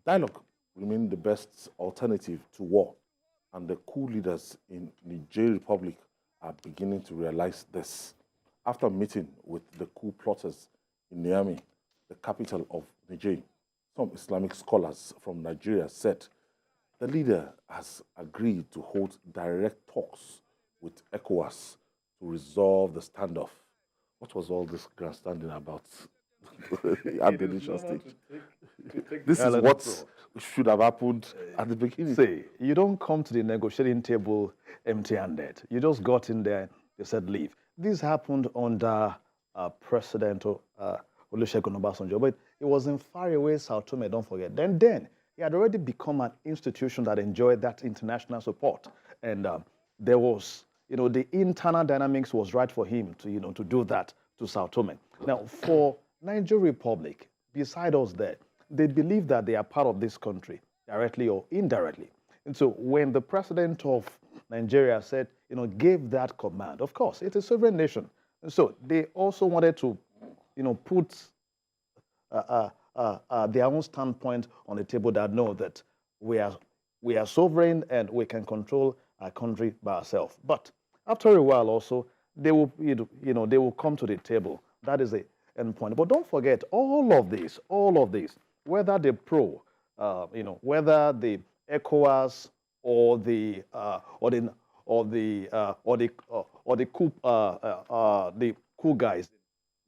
Dialogue remains the best alternative to war, and the coup leaders in Niger Republic are beginning to realize this. After meeting with the coup plotters in Niamey, the capital of Niger, some Islamic scholars from Nigeria said the leader has agreed to hold direct talks with ECOWAS to resolve the standoff. What was all this grandstanding about at the initial stage? This is what should have happened at the beginning. See, you don't come to the negotiating table empty-handed. You just got in there, they said leave. This happened under President Olusegun Obasanjo, but it was in faraway Sao Tome, don't forget. Then he had already become an institution that enjoyed that international support. And there was, the internal dynamics was right for him to, to do that to Sao Tome. Now, for Niger Republic, beside us there, they believe that they are part of this country, directly or indirectly. And so when the president of Nigeria said, gave that command, of course, it's a sovereign nation. And so they also wanted to, put their own standpoint on the table that know that we are sovereign and we can control our country by ourselves. But after a while also, they will, they will come to the table. That is the end point. But don't forget, all of this, whether the whether the ECOWAS or the coup guys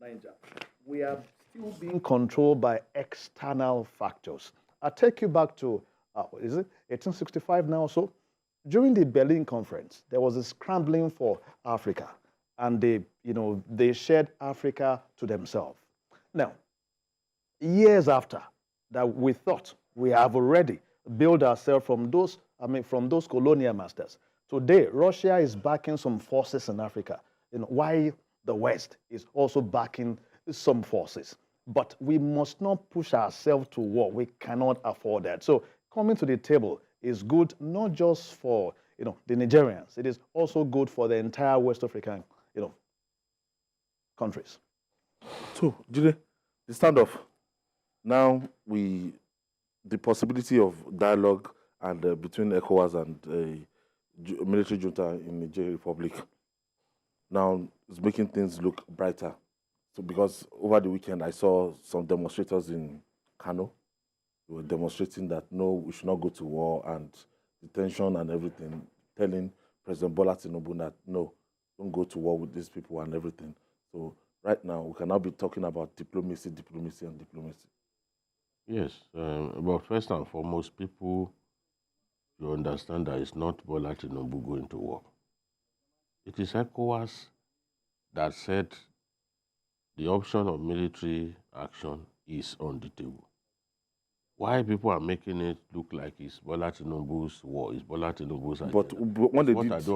in Niger, we are still being controlled by external factors. I'll take you back to is it 1865 now or so? During the Berlin Conference, there was a scrambling for Africa, and they shared Africa to themselves. Now, years after that, we thought we have already built ourselves from those colonial masters. Today, Russia is backing some forces in Africa. Why the West is also backing some forces. But we must not push ourselves to war. We cannot afford that. So coming to the table is good not just for the Nigerians. It is also good for the entire West African countries. So, Jide, the standoff. Now the possibility of dialogue and between ECOWAS and military junta in Niger Republic now is making things look brighter. So because over the weekend I saw some demonstrators in Kano. They were demonstrating that no, we should not go to war, and detention and everything, telling President Bola Tinubu that no, don't go to war with these people and everything. So right now we can now be talking about diplomacy. Yes, but first and foremost, people you understand that it's not Bola Tinubu going to war. It is ECOWAS that said the option of military action is on the table. Why people are making it look like it's Bola Tinubu's war, it's Bola Tinubu's agenda. But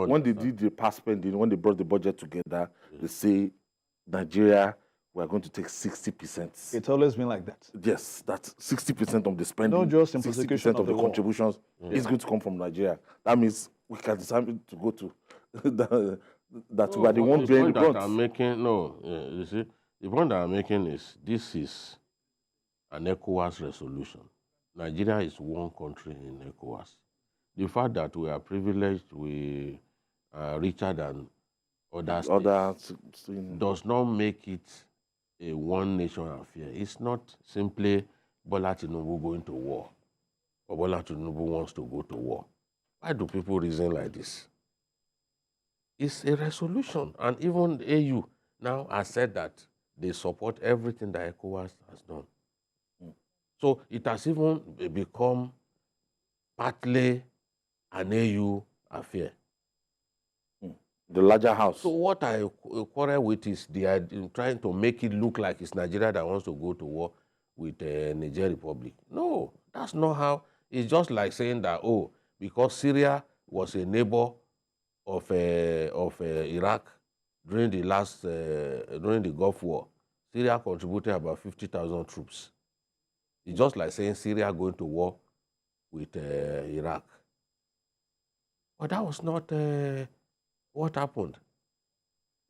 when they did the past spending, when they brought the budget together, they say Nigeria, we are going to take 60%. It's always been like that. Yes, that's 60% of the spending. Not just in 60% of the contributions is going to come from Nigeria. That means we can decide to go to that we are the one bearing the brunt. You see, the point that I'm making is this is an ECOWAS resolution. Nigeria is one country in ECOWAS. The fact that we are privileged, we are richer than other states, does not make it a one-nation affair. It's not simply Bola Tinubu going to war or Bola Tinubu wants to go to war. Why do people reason like this? It's a resolution, and even the AU now has said that they support everything that ECOWAS has done. So it has even become partly an AU affair. The larger house. So what I quarrel with is trying to make it look like it's Nigeria that wants to go to war with Niger Republic. No, that's not how. It's just like saying that, oh, because Syria was a neighbor of Iraq during the Gulf War, Syria contributed about 50,000 troops. It's just like saying Syria going to war with Iraq. But that was not what happened.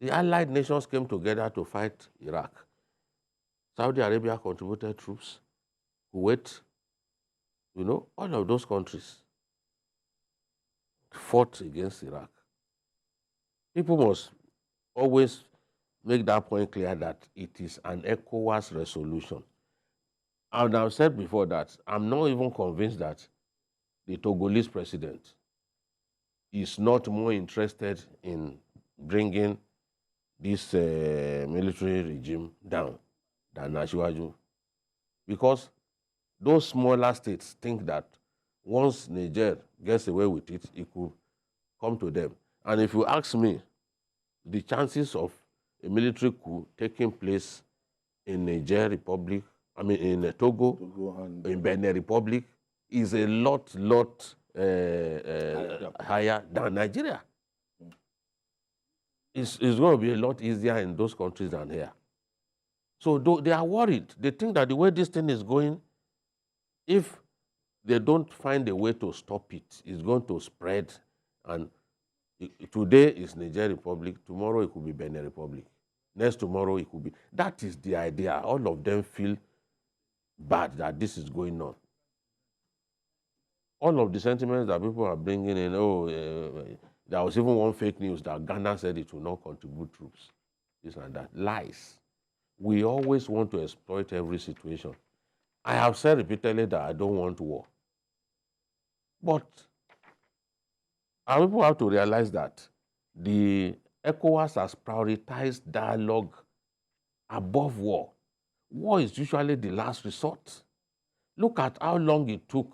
The allied nations came together to fight Iraq. Saudi Arabia contributed troops. Kuwait You know, all of those countries fought against Iraq. People must always make that point clear that it is an ECOWAS resolution. And I've said before that I'm not even convinced that the Togolese president is not more interested in bringing this military regime down than Asiwaju. Because those smaller states think that once Niger gets away with it, it could come to them. And if you ask me, the chances of a military coup taking place in Niger Republic, I mean in Togo and in Benin Republic, is a lot higher than Nigeria. It's going to be a lot easier in those countries than here. So they are worried. They think that the way this thing is going, if they don't find a way to stop it, it's going to spread. And today is Niger Republic, tomorrow it could be Benin Republic. Next tomorrow it could be. That is the idea. All of them feel bad that this is going on. All of the sentiments that people are bringing in, there was even one fake news that Ghana said it will not contribute troops. This and that. Lies. We always want to exploit every situation. I have said repeatedly that I don't want war. But our people have to realize that the ECOWAS has prioritized dialogue above war. War is usually the last resort. Look at how long it took.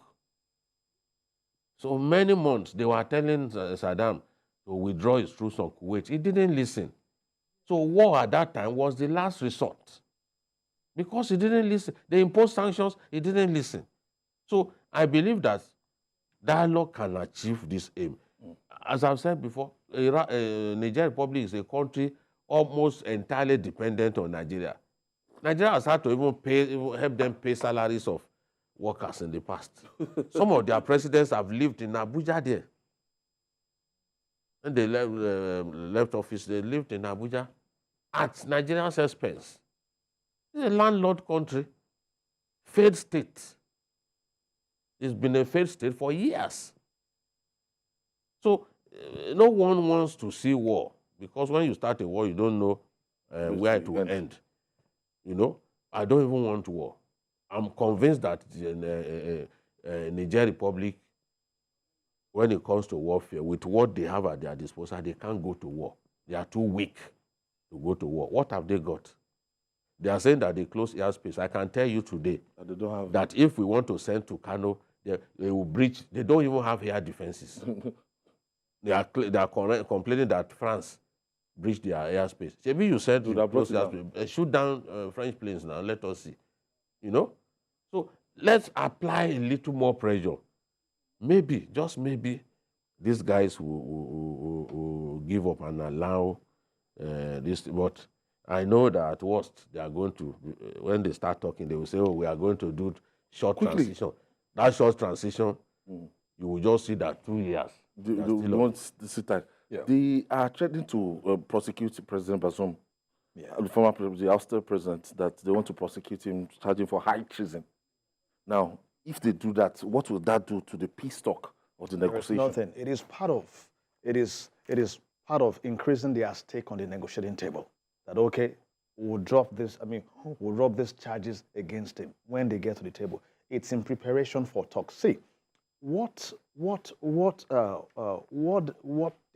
So many months they were telling Saddam to withdraw his troops from Kuwait. He didn't listen. So war at that time was the last resort. Because he didn't listen. They imposed sanctions, he didn't listen. So I believe that dialogue can achieve this aim. As I've said before, Niger Republic is a country almost entirely dependent on Nigeria. Nigeria has had to even help them pay salaries of workers in the past. Some of their presidents have lived in Abuja there. When they left office, they lived in Abuja at Nigeria's expense. It's a landlord country, failed state. It's been a failed state for years. So no one wants to see war, because when you start a war, you don't know where it will end. You know, I don't even want war. I'm convinced that the Niger Republic, when it comes to warfare, with what they have at their disposal, they can't go to war. They are too weak to go to war. What have they got? They are saying that they close airspace. I can tell you today they don't have that if we want to send to Kano, they will breach. They don't even have air defenses. They are complaining that France breached their airspace. Maybe you said shoot down French planes now. Let us see. You know? So let's apply a little more pressure. Maybe, just maybe, these guys will give up and allow this. But I know that at worst, they are going to, when they start talking, they will say, oh, we are going to do short transition. That short transition, you will just see that 2 years. They want to sit tight. Yeah. They are threatening to prosecute President Bazoum. Yeah. The former president, the ousted president, that they want to prosecute him, charge him for high treason. Now, if they do that, what will that do to the peace talk of the negotiation? Nothing. It is part of increasing their stake on the negotiating table. That okay, we'll drop this. We'll drop these charges against him when they get to the table. It's in preparation for talks. See, what the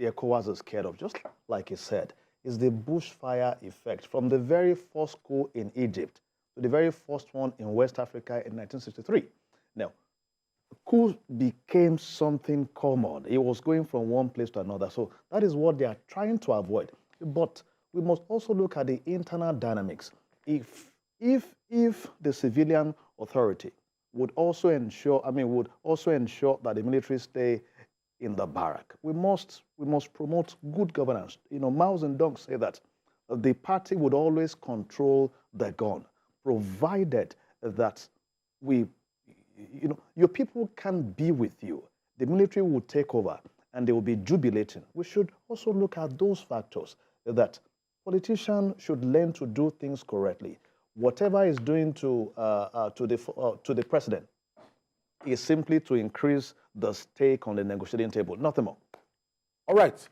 ECOWAS is scared of, just like he said, is the bushfire effect from the very first coup in Egypt to the very first one in West Africa in 1963. Now, coup became something common. It was going from one place to another. So that is what they are trying to avoid. But we must also look at the internal dynamics. If the civilian authority would also ensure that the military stay in the barrack. We must promote good governance. You know, Mao Zedong say that the party would always control the gun, provided that your people can be with you. The military will take over and they will be jubilating. We should also look at those factors, that politicians should learn to do things correctly. Whatever is doing to the president, is simply to increase the stake on the negotiating table, nothing more. All right.